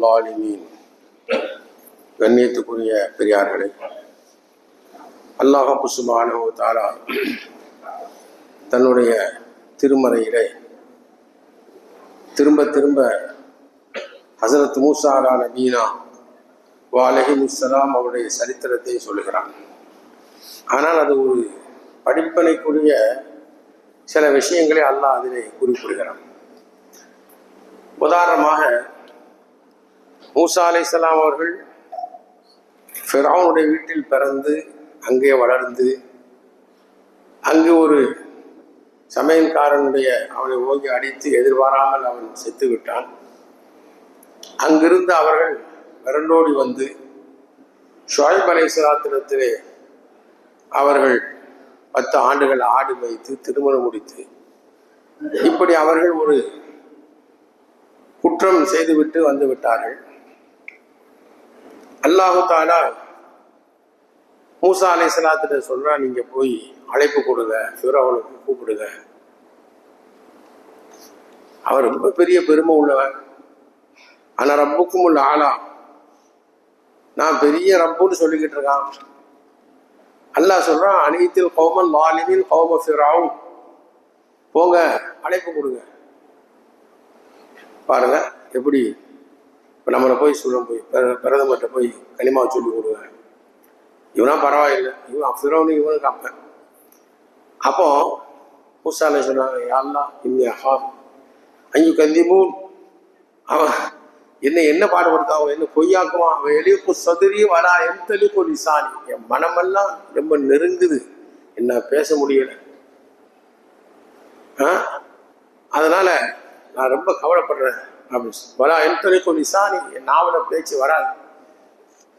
லாலிமீன். கண்ணியத்துக்குரிய பெரியார்களே, அல்லாஹ் சுப்ஹானஹு வ தஆலா தன்னுடைய திருமறையிலே திரும்ப திரும்ப ஹஸரத் மூஸா அலா நபீனா வ அலைஹிஸ்ஸலாம் அவருடைய சரித்திரத்தை சொல்லுகிறான். ஆனால் அது ஒரு படிப்பனைக்குரிய சில விஷயங்களை அல்லாஹ் அதிலே குறிப்பிடுகிறான். உதாரணமாக, மூஸா அலைஹிஸ்ஸலாம் அவர்கள் ஃபிரௌனுடைய வீட்டில் பிறந்து அங்கே வளர்ந்து அங்கு ஒரு சமையல்காரனுடைய அவனை ஓங்கி அடித்து எதிர்பாராமல் அவன் செத்து விட்டான். அங்கிருந்து அவர்கள் விரண்டோடி வந்து ஷுஐப் அலைஹிஸ்ஸலாத்திடத்திலே அவர்கள் 10 ஆண்டுகள் ஆடு வைத்து திருமணம் முடித்து, இப்படி அவர்கள் ஒரு குற்றம் செய்துவிட்டு வந்து விட்டார்கள். அல்லாஹு தஆலா மூஸா அலைஹிஸ்ஸலாத்திட்ட சொல்றான், நீங்க போய் அழைப்பு கொடுங்க, ஃபிரௌனுக்கு கூப்பிடுங்க. அவர் ரொம்ப பெரிய பெருமை உள்ளவர். ஆனா ரப்புக்குமுல் ஆலா, நான் பெரிய ரப்புன்னு சொல்லிக்கிட்டு இருக்கான். அல்லாஹ் சொல்றான், அனித்தில் கௌமல் லாலிமின் கௌம ஃபிரௌன், போங்க அழைப்பு கொடுங்க. பாருங்க எப்படி இப்போ நம்மளை போய் சொல்ல போய் பிரதமர்கிட்ட போய் கலிமாவை சொல்லி கொடுங்க. இவனா பரவாயில்லை, இவன் ஃபிரௌனு இவனுக்கு அப்பன். அப்போ மூஸா அலைஹிஸ்ஸலாம் சொன்னாங்க, யா அல்லாஹ் இன்னி அஹாஃப் அன் யுகذிபூன், அவன் என்ன பாடுபடுத்தான், அவன் என்ன பொய்யாக்குவான், அவன் எலியப்பு சதுரி வரா எந்தலிப்பு லிசானி, என் மனமெல்லாம் ரொம்ப நெருங்குது, என்ன பேச முடியல. அதனால நான் ரொம்ப கவலைப்படுறேன் அப்படின்னு வரா எந்தலிப்பு லிசானி, என் நாவல பேச்சு வராது.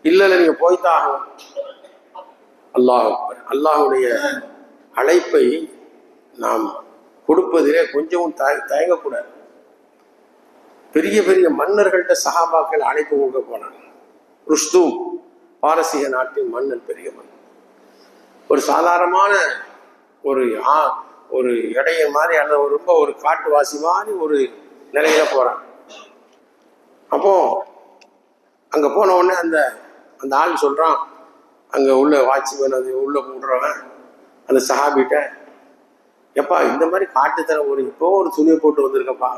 இல்லை நீங்க போய்த்தான் ஆகும். அல்லாஹுடைய அழைப்பை நாம் கொடுப்பதிலே கொஞ்சமும் தயங்கக்கூடாது. பெரிய பெரிய மன்னர்கள்ட்ட சஹாபாக்கள் அழைப்பு கொடுக்க போனாங்க. ருஸ்தும் பாரசீக நாட்டின் மன்னன், பெரிய மன்னன், ஒரு சாதாரணமான ஒரு இடைய மாதிரி அல்லது ரொம்ப ஒரு காட்டுவாசி மாதிரி ஒரு நிலையில போறான். அப்போ அங்க போன உடனே அந்த ஆள் சொல்றான், அங்க உள்ள வாட்ச்மேன், அது உள்ள போடுறவன் அந்த சஹாபிட்ட, எப்பா இந்த மாதிரி காட்டுத்தர இப்போ ஒரு துணியை போட்டு வந்திருக்கப்பா,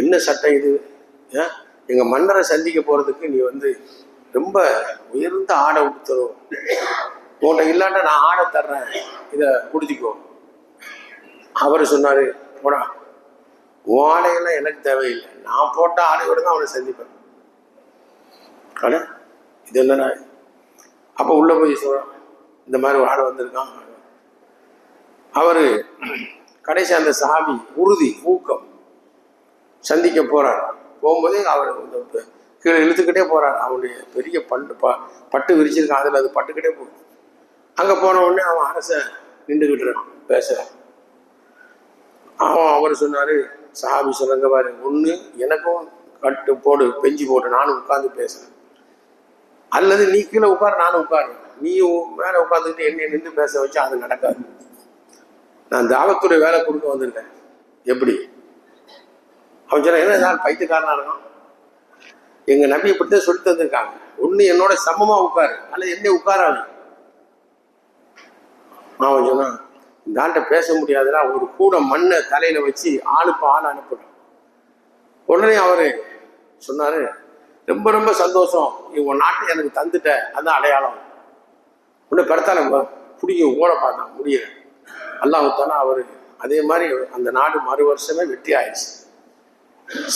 என்ன சட்டம் இது? எங்க மன்னரை சந்திக்க போறதுக்கு நீ ரொம்ப உயர்ந்த ஆடை உடுத்தணும், உன்கிட்ட இல்லாட்ட நான் ஆடை தர்றேன், இதை குடிச்சிக்கோ. அவரு சொன்னாரு, போடா, உன் ஆடையெல்லாம் எனக்கு தேவையில்லை, நான் போட்ட ஆடையோட தான் அவனை சந்திப்பேன். ஆனா இது என்னடா? அப்போ உள்ள போய் சொல்றான், இந்த மாதிரி ஒரு ஆடை வந்திருக்கான். அவரு கடைசி அந்த சஹாபி உறுதி ஊக்கம் சந்திக்க போறார். போகும்போதே அவர் கீழே இழுத்துக்கிட்டே போறார். அவனுடைய பெரிய பட்டு விரிச்சிருக்கான், அதில் அது பட்டுக்கிட்டே போகுது. அங்கே போன உடனே அவன் அரசன் நின்றுக்கிட்டுறான், பேசுறான். அவர் சொன்னாரு, சஹாபி சொன்னாங்க, பாரு, ஒன்று எனக்கும் கட்டு போடு, பெஞ்சி போட்டு நானும் உட்காந்து பேசுறேன், அல்லது நீ கீழே உட்கார நானும் உட்காரு, நீ மேலே உட்காந்துக்கிட்டு என்னை நின்று பேச வச்சா அது நடக்காது. நான் தாவத்துடைய வேலை கொடுக்க வந்திருக்கேன். எப்படி? அவன் சொன்ன, என்ன நான் பைத்தியக்காரனா இருக்கான், எங்க நபி இப்படித்தான் சொல்லி தந்திருக்காங்க, ஒண்ணு என்னோட சமமா உட்காரு அல்லது என்னை உட்காராது. அவன் சொன்னான், இந்த ஆண்ட பேச முடியாதுன்னா ஒரு கூட மண்ணை தலையில வச்சு ஆளுக்கு ஆள் அனுப்புறேன். உடனே அவரு சொன்னாரு, ரொம்ப ரொம்ப சந்தோஷம், உன் நாட்டை எனக்கு தந்துட்ட, அதான் அடையாளம். உன்னை பெறத்தால பிடிக்கும் ஓட பார்த்தான், முடியல. அல்லாஹ்வுத்தாலா அவரு அதே மாதிரி அந்த நாடு மறு வருஷமே வெற்றி ஆயிடுச்சு.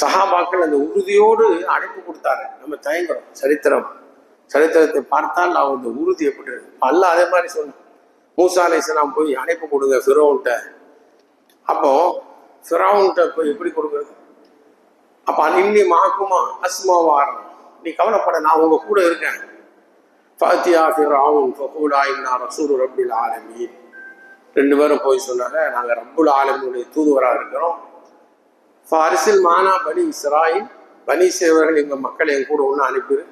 சஹாபாக்கள் அந்த உறுதியோடு அழைப்பு கொடுத்தாரு. நம்ம தயங்குறோம். சரித்திரத்தை பார்த்தால் அந்த உறுதி எப்படி இருக்கு. அல்லாஹ் அதே மாதிரி சொன்னான், மூஸா அலைஹிஸ்ஸலாம் போய் அழைப்பு கொடுங்க ஃபிரௌன்ட்ட. அப்போ ஃபிரௌன்ட்ட போய் எப்படி கொடுக்குறது? அப்ப இன்னி மாக்குமா அஸ்மாவாரம், நீ கவலைப்பட, நான் உங்க கூட இருக்கேன். ஃபாத்தியா ஃபிரௌன் ஃபகூலா இன்னா ரசூலு ரப்பில் ஆலமீன். 2 பேரும் போய் சொன்னாங்க, நாங்க ரப்புல் ஆலமீனுடைய தூதுவராக இருக்கிறோம். ஃபாரிசில் மானா பனி இஸ்ராயில், பனி இஸ்ராயேலர்கள் எங்க மக்கள் என் கூட ஒன்று அனுப்பிடு.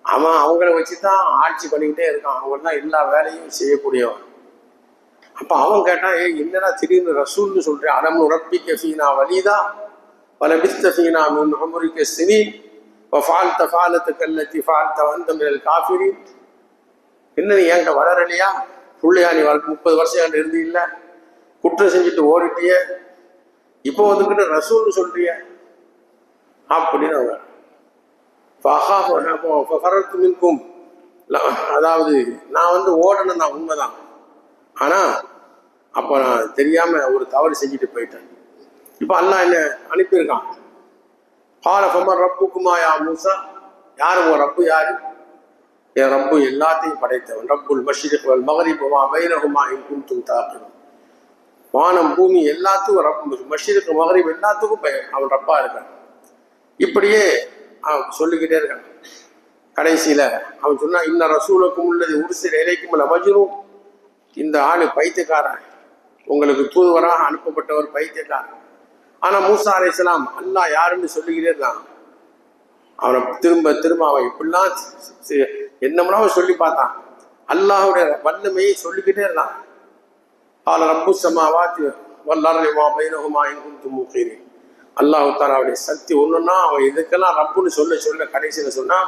அவன் அவங்கள வச்சுதான் ஆட்சி பண்ணிக்கிட்டே இருக்கான், அவங்க தான் எல்லா வேலையும் செய்யக்கூடியவன். அப்ப அவன் கேட்டான், என்னடா திடீர்னு ரசூல்னு சொல்றேன், அலம் நுரப்பிக்க ஃபீனா வலிதா பல பிஸ்தீனா மின் உம்ரிக்க சினீன், ஃபால்த்த ஃபாலத்துக்கு அல்லத்தி ஃபால்த்த வந்த மினல் காஃபிரி, என்ன நீ என்கிட்ட வளரலையா? பிள்ளையா நீ 30 வருஷம் என்கிட்ட இருந்து இல்லை, குற்றம் செஞ்சுட்டு ஓடிட்டிய, இப்போ வந்துக்கிட்டு ரசூல்னு சொல்றிய அப்படின்னு அவங்க. அதாவது நான் வந்து ஓடணும் தான், உண்மைதான். ஆனா அப்ப நான் தெரியாம ஒரு தவறு செஞ்சுட்டு போயிட்டேன். இப்ப அல்லாஹ் என்ன அனுப்பியிருக்கான். கால ஃபமன் ரப்புக்குமா யா மூசா, யாரு உன் ரப்பு யாரு? என் ரப்பு எல்லாத்தையும் படைத்தவன். ரப்புல் மஷ்ரிக் வல் மக்ரிப் வமா பைனஹுமா இன் குன்தும் தாகிரூன். வானம் பூமி எல்லாத்துக்கும் ரப்பு, மஷ்ரிக் மக்ரிப் எல்லாத்துக்கும் அவன் ரப்பா இருக்கான். இப்படியே அவன் சொல்லிக்கிட்டே இருக்கான். கடைசியில அவன் சொன்னா, இன்ன ரசூலுக்கும் உள்ளது உருசில இலைக்கும் மஜ்னூன், இந்த ஆளு பைத்தியக்காரன், உங்களுக்கு தூதுவராக அனுப்பப்பட்டவர் பைத்தியக்காரன். ஆனா மூசா அலைஹிஸ்ஸலாம் அல்லாஹ் யாருன்னு சொல்லிக்கிட்டே இருந்தான். அவனை திரும்ப திரும்ப அவன் இப்படிலாம் என்னமெல்லாம் சொல்லி பார்த்தான். அல்லாஹுடைய வல்லமையை சொல்லிக்கிட்டே இருந்தான். கால ரப்பு ஸமாவாத்தி வல் அர்தி வமா பைனஹுமா இன் குன்தும் மூகினீன். அல்லாஹ் தஆலாவுடைய சக்தி ஒண்ணுன்னா அவன் இதுக்கெல்லாம் ரப்புன்னு சொல்ல கடைசியில சொன்னா,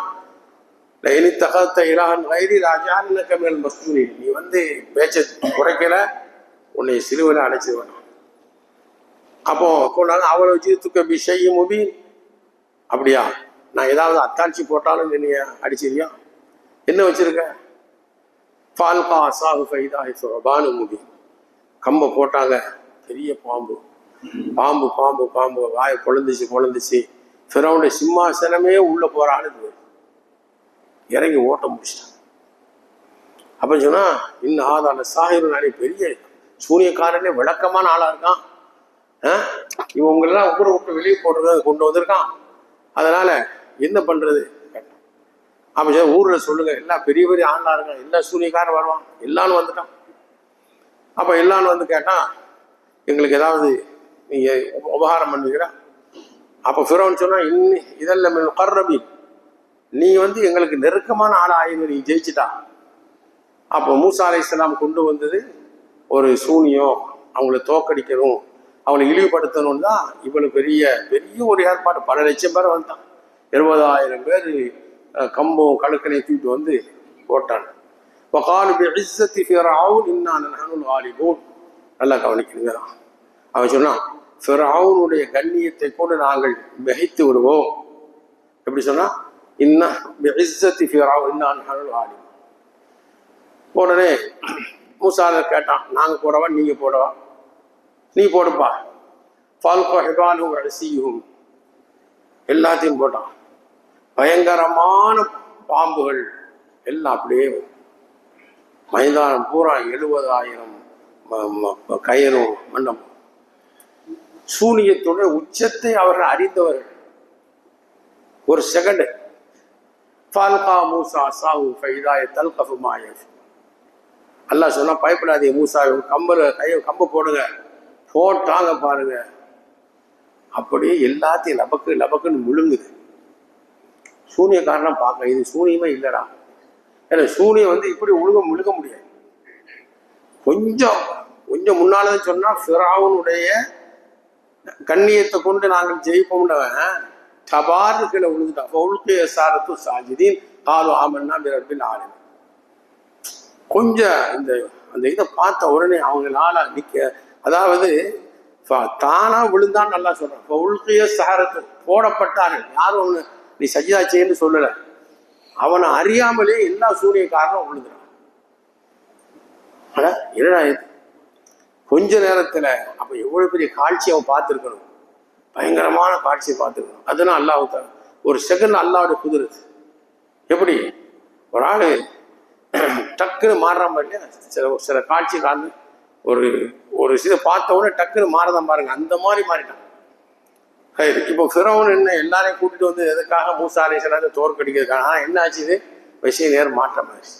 லைனி தகத்த இலாஹன் கைரி ராஜான்னக மினல் மஸ்ஜூனின், நீ வந்து பேச்சை குறைக்கல, உன்னை சிலுவையில் அடைச்சிருவேன். அப்போ கொண்டாங்க அவரை வச்சு துக்க விஷயம் முபீன். அப்படியா, நான் ஏதாவது அத்தாட்சி போட்டாலும் நீ அடிச்சிருக்கியா? என்ன வச்சிருக்க? ஃபால்கா அஸாஹு ஃபைதா சுரபானு முபீன். கம்பை போட்டாங்க, பெரிய பாம்பு பாம்பு பாம்பு பாம்பு வாயை பொழந்துச்சு. ஃபிரௌனுடைய சிம்மாசனமே உள்ள போறான்னு இறங்கி ஓட்ட முடிச்சிட்டான். அப்ப சொன்னா, இன்னும் ஆதான சாஹிரு நாளை பெரிய சூனியக்காரனே விளக்கமான ஆளா இருக்கான், இவங்களெல்லாம் ஊரை விட்டு வெளியே போடுறது கொண்டு வந்திருக்கான், அதனால என்ன பண்றது? அப்ப ஊர்ல சொல்லுங்க, எல்லாம் பெரிய பெரிய ஆண்டா இருக்கான், எல்லா சூனியக்காரன் வருவான், எல்லாரும் வந்துட்டான். அப்ப எல்லாரும் வந்து கேட்டான், எங்களுக்கு ஏதாவது நீங்க உபகாரம் பண்ணுவீங்களா? அப்ப ஃபிரௌன் சொன்னா, இதெல்லாம் கர்ரபி, நீ வந்து எங்களுக்கு நெருக்கமான ஆளா ஆயுத, நீ ஜெயிச்சுட்டா. அப்போ மூசா அலைஹிஸ்ஸலாம் கொண்டு வந்தது ஒரு சூனியம், அவங்கள தோக்கடிக்கணும், அவளை இழிவுபடுத்தணும்னு தான் இவ்வளவு பெரிய பெரிய ஒரு ஏற்பாடு. பல லட்சம் பேர் வந்தான், 70,000 பேர் கம்பம் கழுக்கனை தூக்கிட்டு வந்து போட்டான். நல்லா கவனிக்கிறீங்க. அவன் சொன்னான், ஃபிரௌனுடைய கண்ணியத்தை கொண்டு நாங்கள் மிகைத்து விடுவோம். எப்படி சொன்னா, உடனே மூசா கேட்டான், நாங்க போடவா நீங்க போடவா? நீ போடுப்பா. எல்லாத்தையும் போட்டான். பயங்கரமான பாம்புகள் எல்லாம் அப்படியே மைதானம் பூரா 70,000 கயிறும் மண்டபம். சூனியத்துடைய உச்சத்தை அவர்கள் அறிந்தவர்கள். ஒரு செகண்ட் அல்லாஹ் சொன்னா, பயப்படாதீங்க மூசா, கம்பை போடுங்க. போட்டாங்க பாருங்க, அப்படியே எல்லாத்தையும் லபக்குன்னு முழுங்குது. சூனியக்காரனா பார்க்க, இது சூனியமே இல்லடா. ஏன்னா சூனியம் வந்து இப்படி முழுங்க முடியாது. கொஞ்சம் முன்னாலதான் சொன்னா, ஃபிரௌனுடைய கண்ணியத்தை கொண்டு நாங்கள் ஜெயிப்போம்னவன் தபார்னு கீழே விழுந்துட்டான். சாஜிதீன் காலு ஆமன்னா பிரபில் ஆலமீன். கொஞ்சம் அந்த இதை பார்த்த உடனே அவங்களால நிக்க, அதாவது தானா விழுந்தான்னு நல்லா சொல்றான். போடப்பட்டார்கள், யாரும் ஒண்ணு நீ சஜிதா செய்யன்னு சொல்லல, அவனை அறியாமலே எல்லா சூனியக்காரனும் விழுந்துறான். என்னடா இது கொஞ்ச நேரத்துல, அப்ப எவ்வளவு பெரிய காட்சி அவன் பார்த்துருக்கணும், பயங்கரமான காட்சியை பார்த்துருக்கணும். அதுதான் அல்லாஹ் ஒரு செகண்ட் அல்லாஹ்வுடைய குதிரத்து. எப்படி ஒரு ஆளு டக்குன்னு மாறுறான் பாருங்க, சில காட்சி காரண ஒரு இதை பார்த்த உடனே டக்குன்னு மாறதான் பாருங்க, அந்த மாதிரி மாறிட்டான். இப்போ ஃபிரௌன் என்ன எல்லாரையும் கூட்டிட்டு வந்து எதுக்காக மூசா அலைஹிஸ்ஸலாத்தை தோற்கடிக்கிறதுக்காக. ஆனா என்ன ஆச்சு, இது விஷயம் நேரம் மாற்றமாச்சு.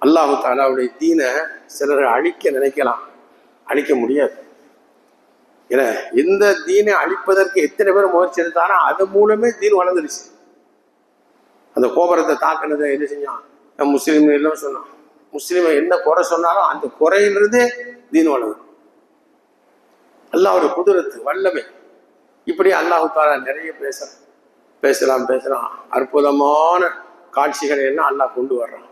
அல்லாஹ் தஆலாவுடைய தீனை சிலர் அழிக்க நினைக்கலாம், அழிக்க முடியாது. ஏன்னா இந்த தீனை அழிப்பதற்கு எத்தனை பேர் முயற்சி எடுத்தாலும் அது மூலமே தீன் வளர்ந்துருச்சு. அந்த கோபுரத்தை தாக்குனதை என்ன செஞ்சான், முஸ்லீம் எல்லாம் சொன்னான். முஸ்லீமை என்ன குறை சொன்னாலும் அந்த குறையிலிருந்தே தீன் வளரும். அல்லாஹ்வுடைய குதிரத்து வல்லமை. இப்படி அல்லாஹ் தஆலா நிறைய பேசலாம். அற்புதமான காட்சிகளை எல்லாம் அல்லாஹ் கொண்டு வர்றான்.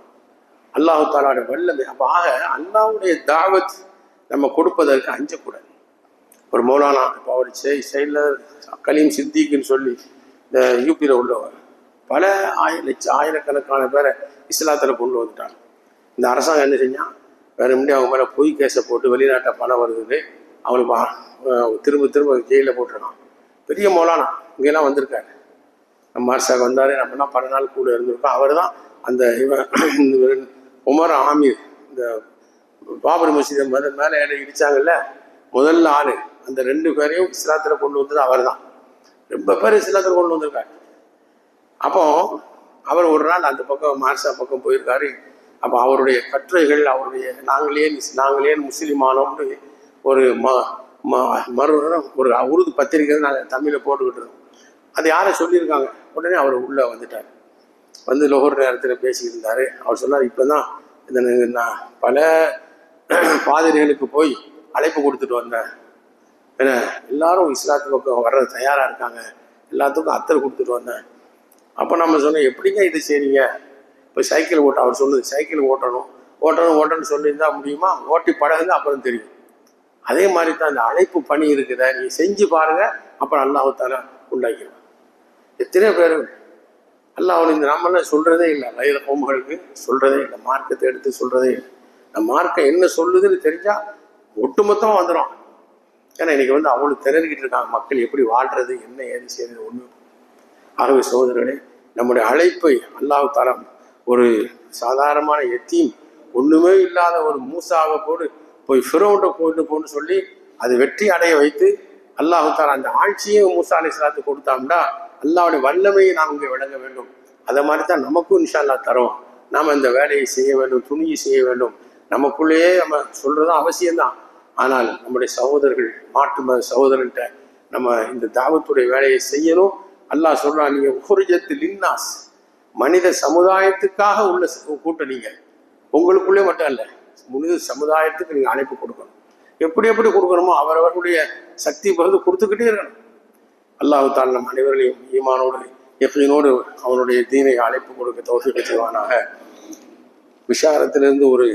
அல்லாஹு தாலாவுடைய வல்லமை. அப்போ ஆக அல்லாஹ்வுடைய தாவத் நம்ம கொடுப்பதற்கு அஞ்சக்கூடாது. ஒரு மௌலானா இப்போ அவர் சைடில் கலீம் சித்திக்குன்னு சொல்லி இந்த யூபியில் உள்ளவர் பல ஆயிரக்கணக்கான பேரை இஸ்லாத்தில் கொண்டு வந்துட்டாங்க. இந்த அரசாங்கம் என்ன செஞ்சால் வேற முன்னாடி அவங்க மேலே பொய் கேஸை போட்டு வெளிநாட்டை பணம் வருது அவங்களுக்கு திரும்ப ஜெயிலில் போட்டிருக்கான். பெரிய மௌலானா இங்கெல்லாம் வந்திருக்காரு. நம்ம அரசாங்கம் வந்தார், நம்மலாம் பல நாள் கூட இருந்திருக்கோம். அவர் தான் அந்த உமர் ஆமீர் இந்த பாபர் மசீதை மேலே இடிச்சாங்கல்ல முதல்ல ஆளு, அந்த 2 பேரையும் இஸ்லாத்தில் கொண்டு வந்தது அவர் தான். ரொம்ப பேர் இஸ்லாத்தில் கொண்டு வந்திருக்காரு. அப்போ அவர் ஒரு நாள் அந்த பக்கம் மார்ஷா பக்கம் போயிருக்காரு. அப்போ அவருடைய கட்டுரைகள், அவருடைய நாங்களே முஸ்லீமானோம்னு ஒரு மறுபடியும் ஒரு உருது பத்திரிக்கை நாங்கள் தமிழில் போட்டுக்கிட்டு இருக்கோம். அது யாரை சொல்லியிருக்காங்க. உடனே அவர் உள்ளே வந்துட்டார். வந்து லோகர் நேரத்தில் பேசிக்கிட்டு இருந்தார். அவர் சொன்னார், இப்போ தான் நான் பல பாதிரிகளுக்கு போய் அழைப்பு கொடுத்துட்டு வந்தேன். ஏன்னா எல்லாரும் இஸ்லாத்து பக்கம் வர்றது தயாராக இருக்காங்க, எல்லாத்துக்கும் அத்தரை கொடுத்துட்டு வந்தேன். அப்போ நம்ம சொன்னோம், எப்படிங்க இது செய்றீங்க? இப்போ சைக்கிள் அவர் சொன்னது சைக்கிள் ஓட்டணும்னு சொல்லியிருந்தா முடியுமா? ஓட்டி பழகுங்க, அப்புறம் தெரியும். அதே மாதிரி தான் இந்த அழைப்பு பணி இருக்குத, நீ செஞ்சு பாருங்க, அப்புறம் அல்லாஹ்வுத்தாலா உண்டாக்கிடுவான். எத்தனை பேர் அல்லாஹ் இந்த நம்மளாம் சொல்றதே இல்லை, வயது கோம்புகளுக்கு சொல்றதே இல்லை, மார்க்கத்தை எடுத்து சொல்றதே இல்லை. நம்ம மார்க்கம் என்ன சொல்லுதுன்னு தெரிஞ்சா ஒட்டுமொத்தமாக வந்துடும். ஏன்னா இன்னைக்கு அவங்களுக்கு திணறிக்கிட்டு இருக்காங்க மக்கள், எப்படி வாழ்றது, என்ன ஏது செய்யறது ஒன்று. ஆகவே சகோதரர்களே, நம்முடைய அழைப்பை அல்லாஹ்வுத்தாலா ஒரு சாதாரணமான எத்தீம் ஒண்ணுமே இல்லாத ஒரு மூசாவை போய் ஃபிரௌன்ட போன்னு சொல்லி அது வெற்றி அடைய வைத்து அல்லாஹ்வுத்தாலா அந்த ஆட்சியும் மூசா அலைஹிஸ்ஸலாத்துக்கு கொடுத்தாம்னா அல்லாஹ்வுடைய வல்லமையை நாம் இங்கே விளங்க வேண்டும். அதை மாதிரி தான் நமக்கும் இன்ஷா அல்லாஹ் தரும். நாம் இந்த வேலையை செய்ய வேண்டும், துணியை செய்ய வேண்டும். நமக்குள்ளேயே நம்ம சொல்றதும் அவசியம்தான். ஆனால் நம்முடைய சகோதரர்கள், மாற்று மத சகோதரர்கிட்ட நம்ம இந்த தாவத்துடைய வேலையை செய்யணும். அல்லாஹ் சொல்றான், நீங்க உஹ்ரிஜத் லின்னாஸ், மனித சமுதாயத்துக்காக உள்ள கூட்டம். நீங்க உங்களுக்குள்ளே மட்டும் அல்ல, மனித சமுதாயத்துக்கு நீங்க அழைப்பு கொடுக்கணும். எப்படி கொடுக்கணுமோ அவரவர்களுடைய சக்தி பகுதி கொடுத்துக்கிட்டே இருக்கணும். அல்லாஹ் தாலா நம் அனைவர்களையும் ஈமானோடு அவனுடைய தீனை அழைப்பு கொடுக்க தௌஃபீக் செய்வானாக. விஷாரத்திலிருந்து ஒரு